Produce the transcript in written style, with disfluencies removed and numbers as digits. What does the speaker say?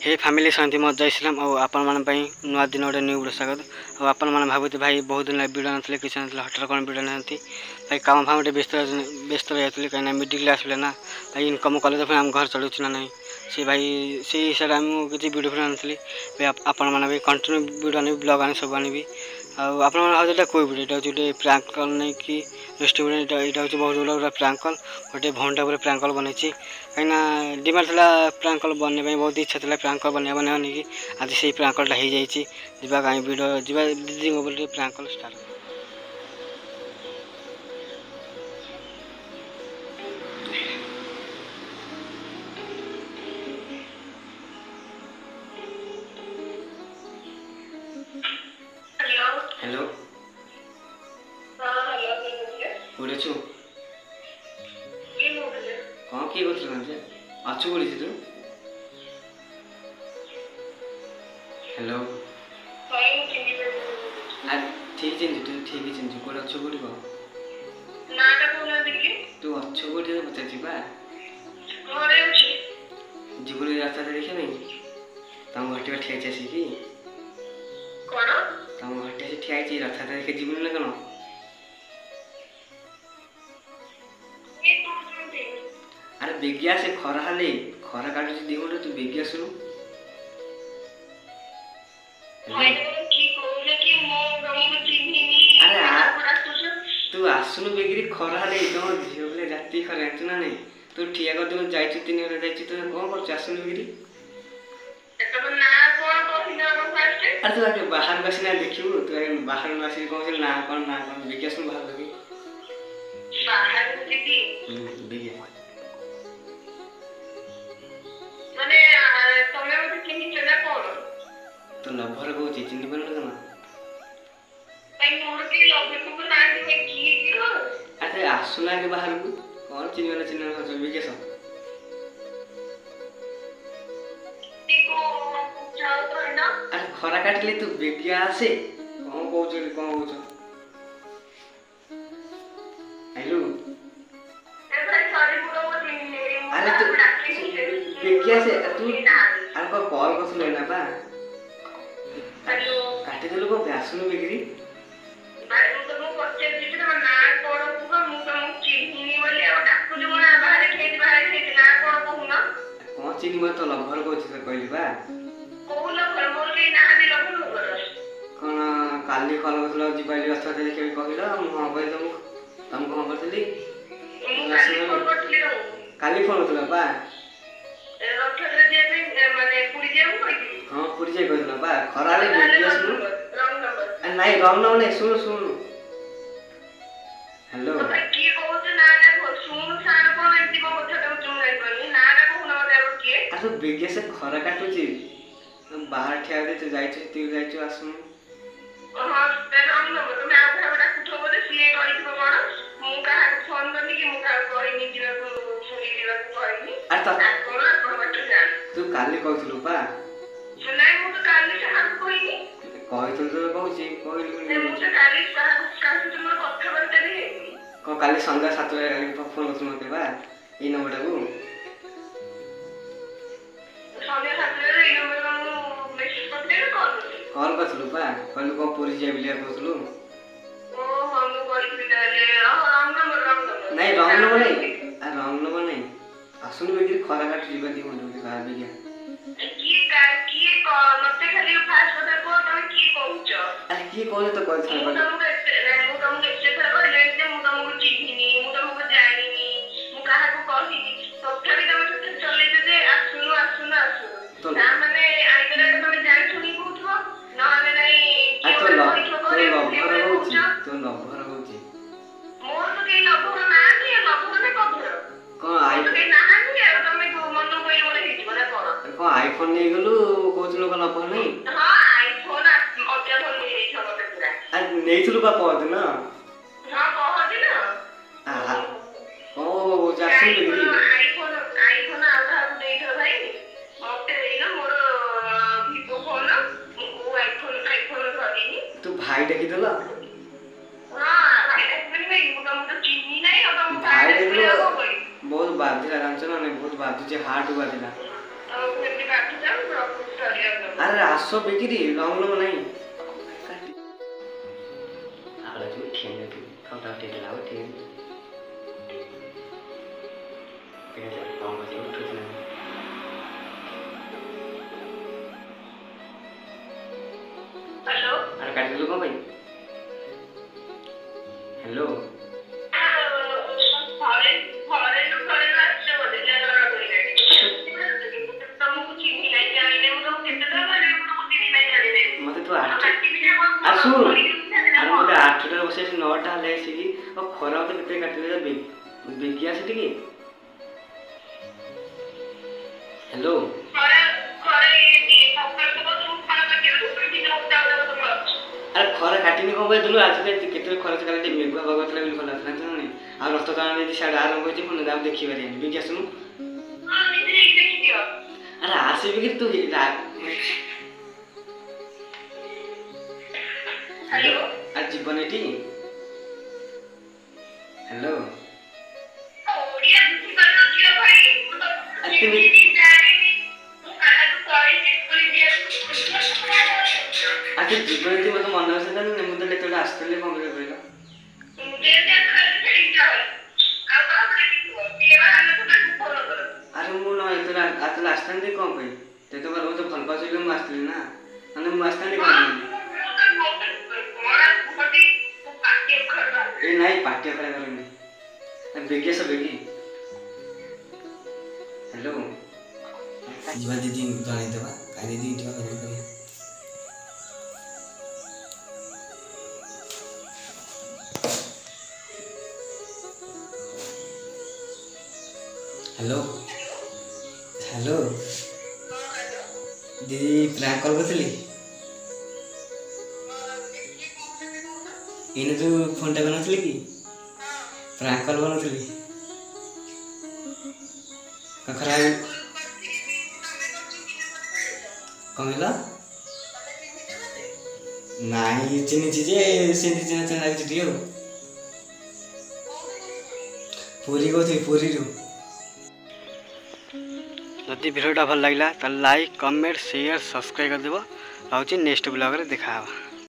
हे family शांति मत जयश्रीराम और आपण मान नुआ दिन गोटे न्यू वीडियो स्वागत और आपण मैंने भावुते भाई बहुत दिन वीडियो ना किसी ना हठात कौन वीडियो ना भाई काम फाम गोटे व्यस्त रही कहीं मिडिल क्लास पे ना भाई इनकम कले तो फिर आम घर चलूँ ना नहीं से भाई से हिसाब से किसी वीडियो फिर आनी भाई आपण मैंने भी कंटिन्यू वीडियो आनी ब्लॉग आनी सब आनी आप कोई वीडियो गोटे प्रांक कल नहीं कि रेस्टोरेंट यहाँ हूँ बहुत बड़ा प्रांक कल गोटे भंटा पूरा प्रांक कल बनई कहीं डिमांड था प्रांक कल बनने बहुत इच्छा था प्रांक कल बना कि आज से प्रांक कलटा हो जाए कहीं वीडियो जा दीदी बोल प्रांक कल स्टार्ट हेलो कोड़े छु कौन किए करते अच्छु बोली तू हेलो ठीक चिन्ह तू ठीक चिन्ह कोड़े अच्छु कोड़ी कह तू अच्छु कोड़ी पचार जीवन रास्ता देखा नहीं तुम घटी ठिया आसिकी तुम घटी ठिया रथ देखे जीवन ना कौन अरे बेगिया से खरा हेले खरा काटुच दी घंटे तू बेगिया सुनु तू आसुनु बेगिरी खरा हेले तुम झील बोले राति खरा जानचु ना नहीं तू ठिया कर तुम जाइछु 3 घंटा जाइछु तू कौन कर आसुनु बेगिरी अरे तू आगे बाहर बसिना देखिबु तू आगे बाहर न आसी कहू ना कौन बेगिया सुन बाहर लगी बाहर दीदी बेगिया माने तमे मते चिन्हि चला कोन तो लभर को चिन्हि बन ना भाई मोर के लभर को ना दे की गिरो अरे आसुना के बाहर को कौन चिन्हि हो बेगिया सब देखो जाओ तो है ना अरे खरा काटले तू बेगिया आसे कौन कहू हेलो भाई सॉरी बोलो वो चिन्हि अरे तू बेगिया से तू अरे को कॉल कर सुनो ना बा हेलो काटे देलो को आसुनु बेगिरी भाई तो मो पछे दिबे ना ना कोन को मु तो चिन्हि बोले और डाकुले मोना बाहर खेत ना कोन कहू ना कौन चिन्हि मत तो लभर को कहली बा कोन लभर मोर के ना दे लभर कौन काली कॉल करथलो जीवाली रास्ता देखे कहलो हां कहि तुम कौन करथली काली फोन होतला बा रथरे जे माने पुरी जेउ कहि हां पुरी जे कहलो बा खराले बेगिया सुनु रंग नंबर नहीं रंग नंबर नहीं सुनु हेलो तो की कहू ना ना सुन सार कोन एति को कथा तो तुम नहीं कहली ना ना कहू ना मते के आ तो बेगिया से खरा काटुची बाहर ठिया दे तो जाइछु ती जाइछु आसुनु हां ते रंग नंबर तुम आ भाबडा कुठो बोले सीए कहि तो कोन मु का फोन करनी कि मु का कहि नि दिना को सुनी दिना को कहि अरे तो कोन कोन मत जान तू काली कहथलु बा सुनाई मु तो काली से हम कहि नि कहथलु तो कहूची कहलु मु तो काली का तुम कथा बंद नहीं को काली संध्या 7 बजे काली फोन करथु मते बा ई नंबर टाकू संध्या 7 बजे ई नंबर को मेसेज करते कॉल करथलु बा कहलु को पुरी जे बिलिया कहथलु ओ हम कहि बिदाले रंग नंबर नहीं रंग नंबर नहीं आ रंग नंबर नहीं आसुनु बेगिरी खरा काट जीवा दी होंडो बा बिगिया की मते खाली फास्ट कथा को तमे की कहउछ अरे की कहले तो कहथ मु तुमको एक्से थर कहले जे मु तुमको चिन्हिनी मु तुमको जानिनी मु काहा को कहिनी तथापि तमे चले जे आसुनु तो ना माने आइतरे तमे जानि सुनी कहउथबो न माने नहीं आ तो लभर होची मोर तो के लभर ना कि लभर ने कभर को आई तो के ना नि आ तमे को मन कोइ बोले हिच बोले कोन को आईफोन नहीं गलु कहथलु को लभर नहीं हां आईफोन अत्या भल नहीं छ मते पूरा आ नेइथलु बा कहत ना हां कहत ना आ ओ जासु बेगिरी आईफोन आधा दे दो भाई मते देना मोर वीवो फोन मु आईफोन धरिनी तू भाई देखि देला हां भाई में मु तो चिन्नी नहीं अब भाई देखलो बहुत बाधिला जानछ ना बहुत बाधुचे हार्ट बाधिला ଆଉ କେମିତି କାଟୁଛ ମୁଁ ରଖୁଛି ସରିବାକୁ। अरे आसो बिक्री लॉन्ग लॉन्ग नहीं आला जो ठेंगे तू कौन टा टेल लाओ ठेंगे पे जा लॉन्ग बस उठ ना हेलो अरे काट दो कौन भाई हेलो घरे घरे घरे आछे बोले जरा बोले तुमको चिन्ह नहीं जाने मैं तो कितना बार तुमको चिन्ह नहीं जाने मते तो आठ आ सुन अरे मते 8 टा बसे 9 टा ले सिगी और खरा तो केते काट दे बेगिया से टिके हेलो घरे घरे ये सफर तो तुम खाना करके ऊपर भी जाओ तुम अरे खरा काटिनी कौन भाई दुलु आज के केते खरा से काले मेघुआ भगत ले बोल ना नहीं आ रस्त ताण दे साइड आरंभ होई पुन दाम देखि बारे बेगिया सुनु हां नहीं देखि दियो अरे आसे बिक्री तू हेलो आज जीवन एटी हेलो ओडिया की करना दियो भाई अतिनी आके जीवन एटी मत मन से ना ने मुदे लेते आस्तले कोन करे बोला मुझे देखा छड़ी जाओ अब आप केवा आने तो फॉलो करो अरे मु न एतला आतला आस्तन दे कोन कई ते तो बार मते भल पासले मु आस्तले ना माने मु आस्तन दे कोन ए नहीं पार्टी करे करनी बेगिया सब बेगी हेलो जीवा दीदी जाने देबा काई दीदी ठीक करे करिया हेलो हेलो दीदी प्रैंक कॉल करथली इने जो फोन टा बनथली की प्रैंक कॉल बनथली कखरा कमिला नाई चिनी चीजे से चिना चिना लाग दियो पूरी को थी पूरी रो जदि वीडियोटा भल लगा तो लाइक कमेंट शेयर सब्सक्राइब कर देबो आउची नेक्स्ट ब्लॉग रे देखा